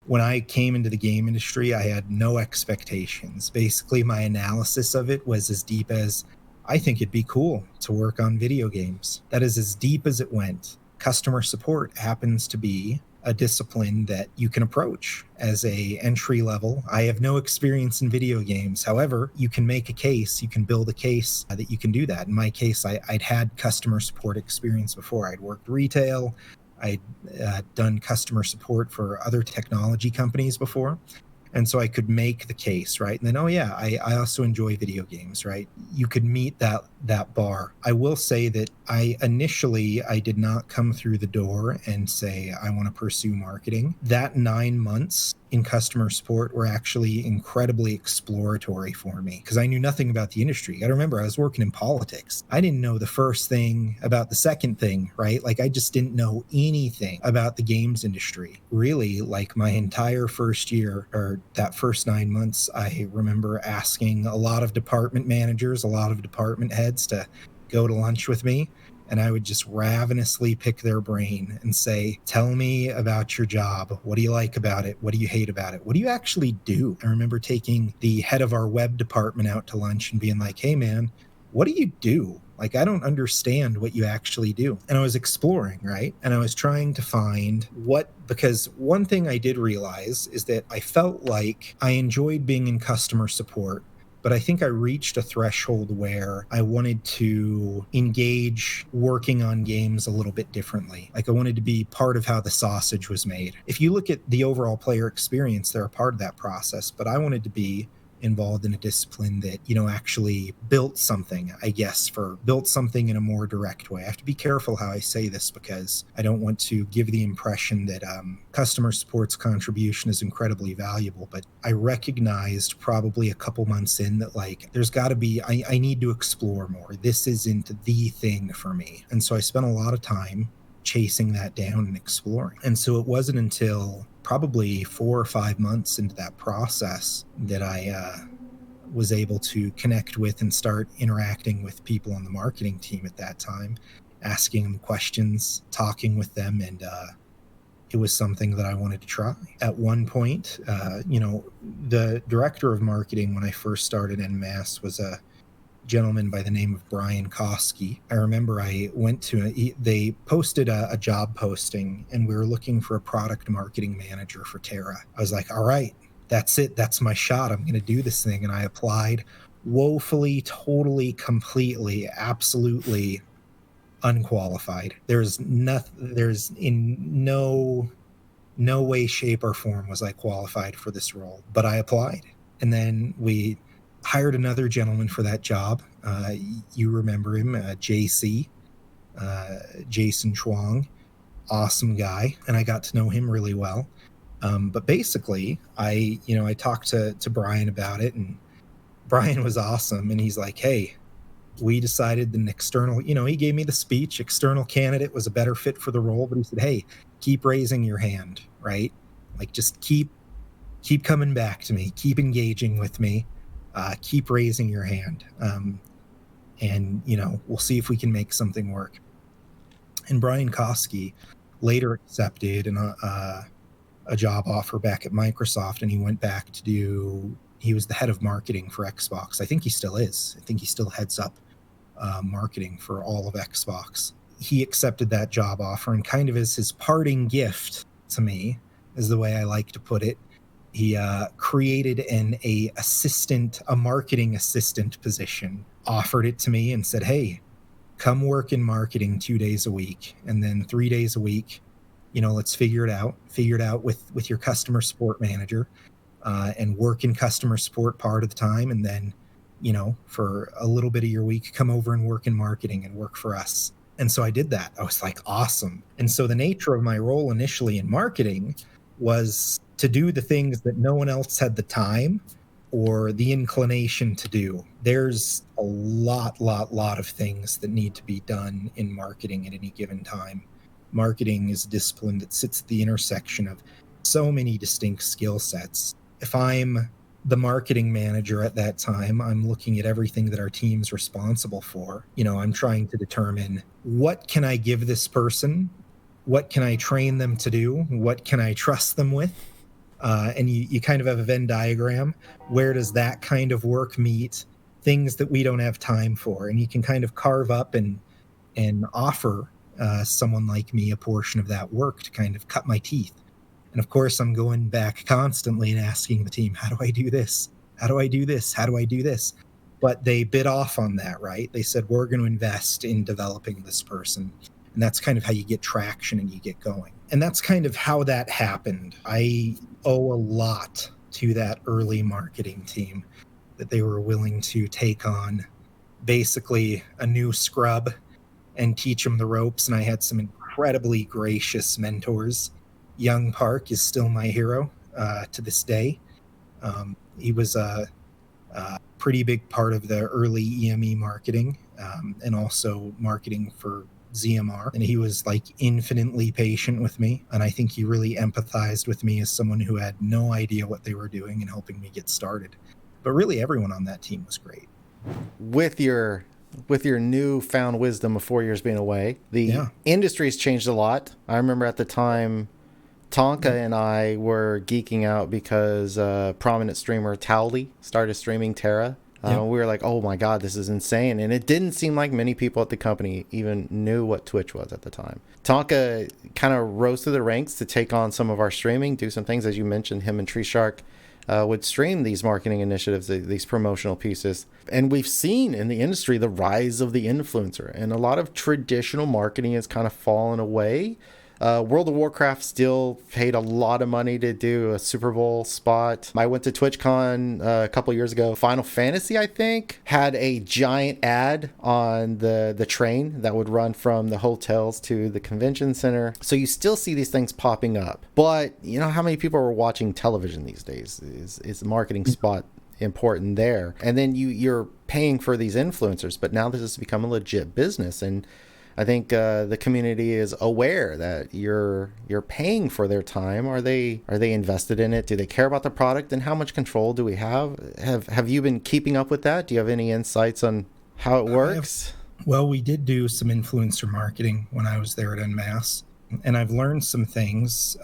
When I came into the game industry, I had no expectations. Basically, my analysis of it was as deep as I think it'd be cool to work on video games. That is as deep as it went. Customer support happens to be a discipline that you can approach as a entry level. I have no experience in video games. However, you can make a case, you can build a case that you can do that. In my case, I'd had customer support experience before. I'd worked retail, I'd done customer support for other technology companies before. And so I could make the case, right? And then, oh yeah, I also enjoy video games, right? You could meet that bar. I will say that I did not come through the door and say I want to pursue marketing. That 9 months in customer support were actually incredibly exploratory for me because I knew nothing about the industry. You got to remember, I was working in politics. I didn't know the first thing about the second thing, right? Like I just didn't know anything about the games industry. Really, like my entire first year or that first 9 months, I remember asking a lot of department managers, a lot of department heads to go to lunch with me. And I would just ravenously pick their brain and say, tell me about your job. What do you like about it? What do you hate about it? What do you actually do? I remember taking the head of our web department out to lunch and being like, hey, man, what do you do? Like, I don't understand what you actually do. And I was exploring, right? And I was trying to find because one thing I did realize is that I felt like I enjoyed being in customer support, but I think I reached a threshold where I wanted to engage working on games a little bit differently. Like I wanted to be part of how the sausage was made. If you look at the overall player experience, they're a part of that process, but I wanted to be involved in a discipline that, actually built something, built something in a more direct way. I have to be careful how I say this because I don't want to give the impression that customer support's contribution is incredibly valuable, but I recognized probably a couple months in that there's got to be, I need to explore more. This isn't the thing for me. And so I spent a lot of time chasing that down and exploring. And so it wasn't until probably 4 or 5 months into that process that I was able to connect with and start interacting with people on the marketing team at that time, asking them questions, talking with them, and it was something that I wanted to try. At one point, the director of marketing when I first started en masse was a gentleman by the name of Brian Koski. I remember I went to they posted a job posting and we were looking for a product marketing manager for Terra. I was like, all right, that's it. That's my shot. I'm going to do this thing. And I applied woefully, totally, completely, absolutely unqualified. There's in no way, shape, or form was I qualified for this role, but I applied. And then we hired another gentleman for that job. You remember him, JC, Jason Chuang, awesome guy. And I got to know him really well. But basically I talked to Brian about it, and Brian was awesome. And he's like, hey, we decided an external, he gave me the speech, external candidate was a better fit for the role, but he said, hey, keep raising your hand, right? Like just keep coming back to me, keep engaging with me. Keep raising your hand, and we'll see if we can make something work. And Brian Koski later accepted a job offer back at Microsoft, and he went back he was the head of marketing for Xbox. I think he still is. I think he still heads up marketing for all of Xbox. He accepted that job offer, and kind of as his parting gift to me, is the way I like to put it, he created a marketing assistant position, offered it to me and said, hey, come work in marketing 2 days a week. And then 3 days a week, let's figure it out with your customer support manager, and work in customer support part of the time. And then, for a little bit of your week, come over and work in marketing and work for us. And so I did that. I was like, awesome. And so the nature of my role initially in marketing was to do the things that no one else had the time or the inclination to do. There's a lot of things that need to be done in marketing at any given time. Marketing is a discipline that sits at the intersection of so many distinct skill sets. If I'm the marketing manager at that time, I'm looking at everything that our team's responsible for. I'm trying to determine what can I give this person what can I train them to do? What can I trust them with? And you kind of have a Venn diagram. Where does that kind of work meet things that we don't have time for? And you can kind of carve up and offer someone like me a portion of that work to kind of cut my teeth. And of course, I'm going back constantly and asking the team, how do I do this? How do I do this? How do I do this? But they bit off on that, right? They said, we're going to invest in developing this person. And that's kind of how you get traction and you get going. And that's kind of how that happened. I owe a lot to that early marketing team, that they were willing to take on basically a new scrub and teach them the ropes. And I had some incredibly gracious mentors. Young Park is still my hero to this day. He was a pretty big part of the early EME marketing and also marketing for ZMR. And he was like infinitely patient with me. And I think he really empathized with me as someone who had no idea what they were doing and helping me get started. But really everyone on that team was great. With your newfound wisdom of 4 years being away, the industry's changed a lot. I remember at the time, Tonka and I were geeking out because prominent streamer Towley started streaming Terra. We were like, oh my God, this is insane. And it didn't seem like many people at the company even knew what Twitch was at the time. Tonka kind of rose through the ranks to take on some of our streaming, do some things. As you mentioned, him and Tree Shark would stream these marketing initiatives, these promotional pieces. And we've seen in the industry the rise of the influencer. And a lot of traditional marketing has kind of fallen away. World of Warcraft still paid a lot of money to do a Super Bowl spot. I went to TwitchCon a couple years ago. Final Fantasy, I think, had a giant ad on the train that would run from the hotels to the convention center. So you still see these things popping up. But you know how many people are watching television these days? Is the marketing spot important there? And then you're paying for these influencers, but now this has become a legit business. And I think the community is aware that you're paying for their time. Are they invested in it? Do they care about the product? And how much control do we have? Have you been keeping up with that? Do you have any insights on how it works? Well, we did do some influencer marketing when I was there at NMAS, and I've learned some things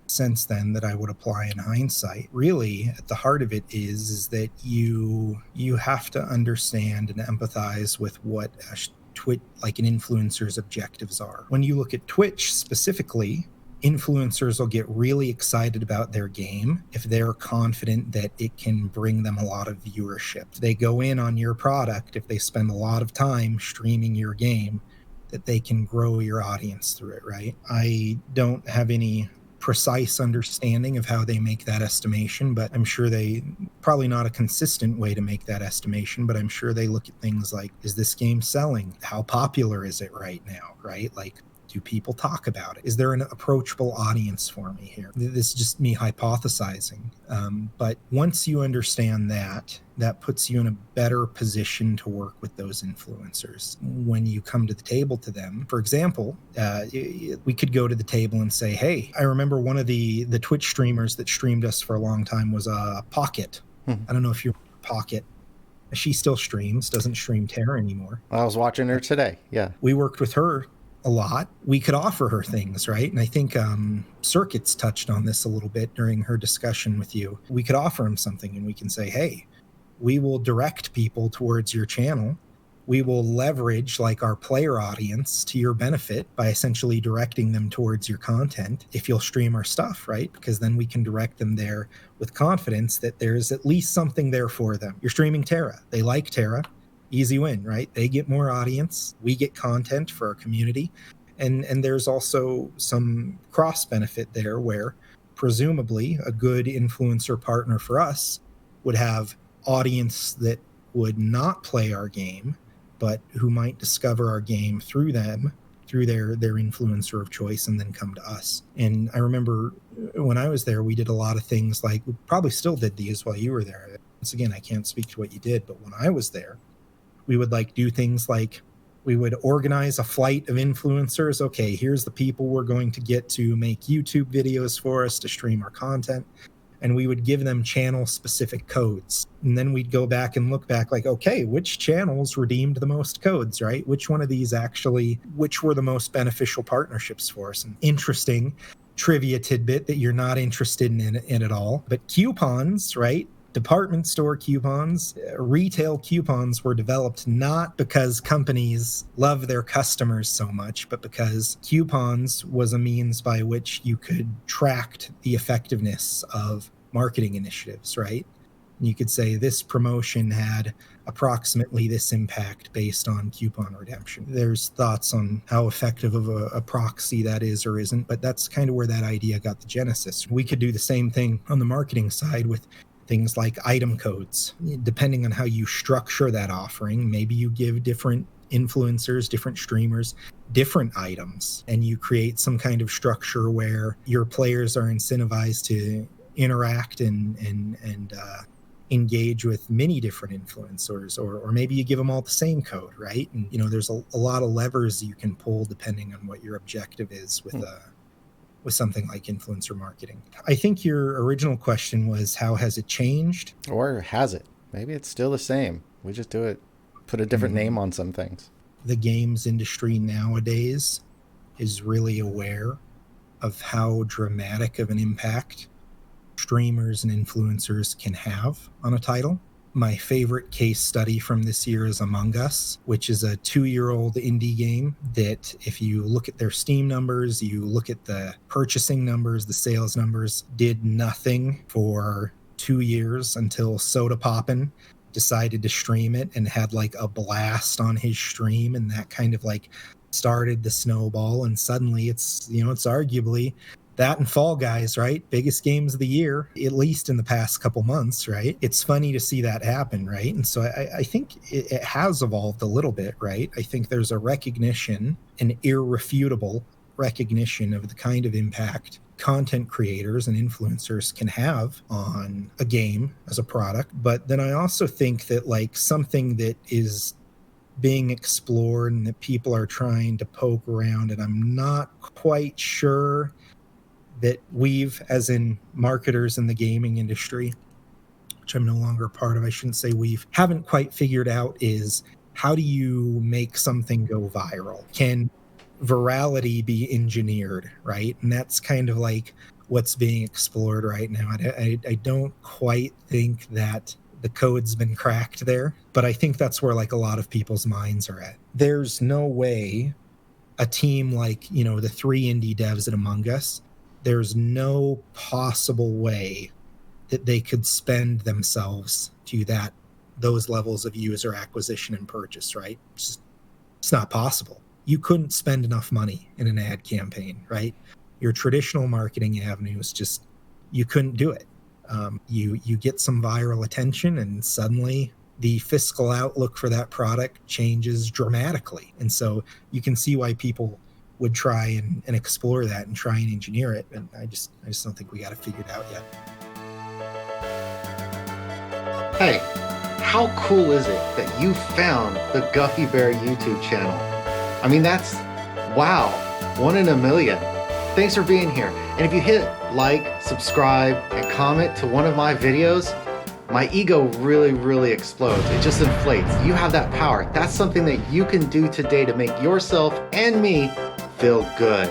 since then that I would apply in hindsight. Really, at the heart of it is that you have to understand and empathize with what Twitch, like an influencer's objectives are. When you look at Twitch specifically, influencers will get really excited about their game if they're confident that it can bring them a lot of viewership. They go in on your product if they spend a lot of time streaming your game, that they can grow your audience through it, right? I don't have any precise understanding of how they make that estimation, but I'm sure probably not a consistent way to make that estimation, but I'm sure they look at things like, is this game selling? How popular is it right now, right? Like, do people talk about it? Is there an approachable audience for me here? This is just me hypothesizing. But once you understand that puts you in a better position to work with those influencers. When you come to the table to them, for example, we could go to the table and say, hey, I remember one of the Twitch streamers that streamed us for a long time was Pocket. I don't know if you remember Pocket. She still streams, doesn't stream Terra anymore. I was watching her today. Yeah. We worked with her a lot. We could offer her things, right? And I think Circuits touched on this a little bit during her discussion with you. We could offer him something and we can say, hey, we will direct people towards your channel. We will leverage like our player audience to your benefit by essentially directing them towards your content if you'll stream our stuff, right? Because then we can direct them there with confidence that there's at least something there for them. You're streaming Terra. They like Terra. Easy win, right? They get more audience. We get content for our community. And there's also some cross benefit there where presumably a good influencer partner for us would have audience that would not play our game, but who might discover our game through them, through their influencer of choice, and then come to us. And I remember when I was there, we did a lot of things like, we probably still did these while you were there. Once again, I can't speak to what you did, but when I was there, we would like do things like we would organize a flight of influencers. Okay, here's the people we're going to get to make YouTube videos for us to stream our content. and we would give them channel specific codes. And then we'd go back and look back like, okay, which channels redeemed the most codes, right? Which one of these which were the most beneficial partnerships for us? And interesting trivia tidbit that you're not interested in at all, but coupons, right? Department store coupons, retail coupons were developed not because companies love their customers so much, but because coupons was a means by which you could track the effectiveness of marketing initiatives, right? And you could say this promotion had approximately this impact based on coupon redemption. There's thoughts on how effective of a proxy that is or isn't, but that's kind of where that idea got the genesis. We could do the same thing on the marketing side with things like item codes. Depending on how you structure that offering, maybe you give different influencers, different streamers, different items, and you create some kind of structure where your players are incentivized to interact and engage with many different influencers, or maybe you give them all the same code, right? And there's a lot of levers you can pull depending on what your objective is with something like influencer marketing. I think your original question was, how has it changed? Or has it? Maybe it's still the same. We just put a different name on some things. The games industry nowadays is really aware of how dramatic of an impact streamers and influencers can have on a title. My favorite case study from this year is Among Us, which is a 2-year-old indie game that if you look at their Steam numbers, you look at the purchasing numbers, the sales numbers, did nothing for 2 years until Soda Poppin' decided to stream it and had like a blast on his stream, and that kind of like started the snowball, and suddenly it's arguably that and Fall Guys, right? Biggest games of the year, at least in the past couple months, right? It's funny to see that happen, right? And so I think it has evolved a little bit, right? I think there's a recognition, an irrefutable recognition of the kind of impact content creators and influencers can have on a game as a product. But then I also think that like something that is being explored and that people are trying to poke around, and I'm not quite sure that we've, as in marketers in the gaming industry, which I'm no longer a part of, I shouldn't say we've, haven't quite figured out, is how do you make something go viral? Can virality be engineered, right? And that's kind of like what's being explored right now. I don't quite think that the code's been cracked there, but I think that's where like a lot of people's minds are at. There's no way a team like, the 3 indie devs at Among Us, there's no possible way that they could spend themselves to those levels of user acquisition and purchase, right? It's not possible. You couldn't spend enough money in an ad campaign, right? Your traditional marketing avenues, you couldn't do it. You get some viral attention and suddenly the fiscal outlook for that product changes dramatically. And so you can see why people would try and explore that and try and engineer it. And I just don't think we got it figured out yet. Hey, how cool is it that you found the Guffy Bear YouTube channel? I mean, that's, wow, 1 in a million. Thanks for being here. And if you hit like, subscribe, and comment to one of my videos, my ego really, really explodes. It just inflates. You have that power. That's something that you can do today to make yourself and me feel good.